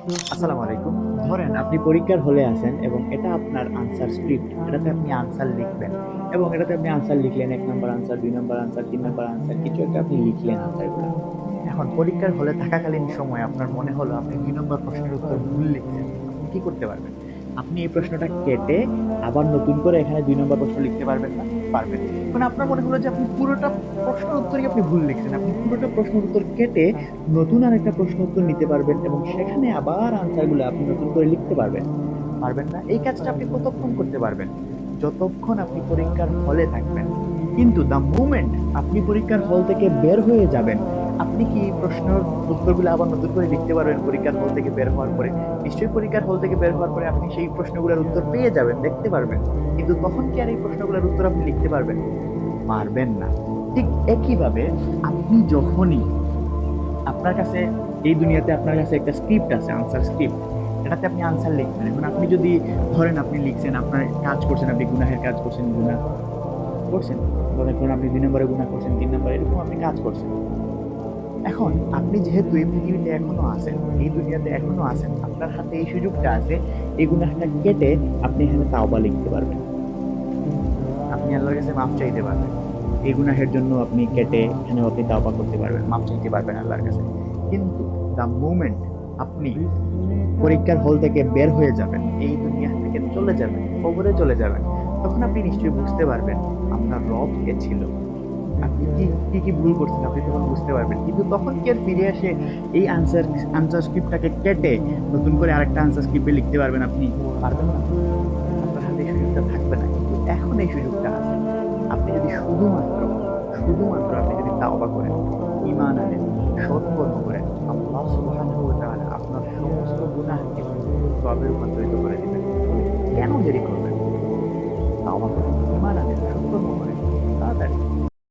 আসসালামু আলাইকুম। ধরেন আপনি পরীক্ষার হলে আছেন এবং এটা আপনার আনসার স্ক্রিপ্ট। এটাতে আপনি আনসার লিখবেন এবং এটাতে আপনি আনসার লিখলেন ১ number answer, ২ number answer, ৩ number answer কিছু একটা আপনি লিখলেন আনসারগুলা। এখন পরীক্ষার হলে থাকাকালীন সময়ে আপনার মনে হলো আপনি ২ নম্বর প্রশ্নের উত্তর ভুল লিখছেন। আপনি কি করতে পারবেন? আপনি এই প্রশ্নটা কেটে আবার নতুন করে এখানে ২ নম্বর প্রশ্ন লিখতে পারবেন না? পারবেন। এখন আপনার মনে হলো যে আপনি পুরোটা প্রশ্নের উত্তরই আপনি ভুল লিখছেন। আপনি পুরোটা প্রশ্নের উত্তর কেটে নতুন আরেকটা প্রশ্ন উত্তর নিতে পারবেন এবং সেখানে আবার আনসারগুলো আপনি নতুন করে লিখতে পারবেন। পারবেন না? এই কাজটা আপনি কতক্ষণ করতে পারবেন? যতক্ষণ আপনি পরীক্ষার হলে থাকবেন। কিন্তু দ্য মোমেন্ট আপনি পরীক্ষার হল থেকে বের হয়ে যাবেন, আপনি কি এই প্রশ্নের উত্তরগুলো আবার নতুন করে লিখতে পারবেন পরীক্ষার হল থেকে বের হওয়ার পরে? নিশ্চয়ই পরীক্ষার হল থেকে বের হওয়ার পরে আপনি সেই প্রশ্নগুলোর উত্তর পেয়ে যাবেন, দেখতে পারবেন। কিন্তু তখন কি আর এই প্রশ্নগুলোর উত্তর আপনি লিখতে পারবেন? পারবেন না। ঠিক একইভাবে আপনি যখনই আপনার কাছে এই দুনিয়াতে আপনার কাছে একটা স্ক্রিপ্ট আছে, আনসার স্ক্রিপ্ট। এটাতে আপনি আনসার লিখবেন। এখন আপনি যদি ধরেন আপনি লিখছেন, আপনার কাজ করছেন, আপনি গুনাহের কাজ করছেন, গুনাহ করছেন। মনে করেন আপনি ২ নম্বরে গুনাহ করছেন, ৩ নম্বরে এরকম আপনি কাজ করছেন। এখন আপনি যেহেতু এই পৃথিবীতে এখনো আছেন, এই দুনিয়াতে এখনো আছেন, আপনার হাতে এই সুযোগটা আছে, এই গুনাহটা কেটে আপনি এখানে তাওবা লিখতে পারবেন। আপনি আল্লাহর কাছে মাফ চাইতে পারবেন। এই গুনাহের জন্য আপনি কেটে এখানেও আপনি তাওবা করতে পারবেন, মাফ চাইতে পারবেন আল্লাহর কাছে। কিন্তু দ্য মোমেন্ট আপনি পরীক্ষার হল থেকে বের হয়ে যাবেন, এই দুনিয়া থেকে চলে যাবেন, কবরে চলে যাবেন, তখন আপনি নিশ্চয়ই বুঝতে পারবেন আপনার রব কে ছিল। আপনি কি ভুল করছেন আপনি তখন বুঝতে পারবেন। কিন্তু তখন কি আর ফিরে এসে এই আনসার স্ক্রিপ্টটাকে কেটে নতুন করে আরেকটা আনসার স্ক্রিপ্টে লিখতে পারবেন আপনি? পারবেন না। আপনার হাতে এই সুযোগটা থাকবে না। কিন্তু এখন এই সুযোগটা আছে। আপনি যদি শুধুমাত্র আপনি যদি তাওবা করেন, ঈমান আনেন, সৎ কর্ম করেন, আল্লাহ সুবহানাহু ওয়া তাআলা আপনার সমস্ত গুনাহকে সওয়াবে রূপান্তরিত করে দিবেন। কেন দেরি করবেন? তাওবা করুন।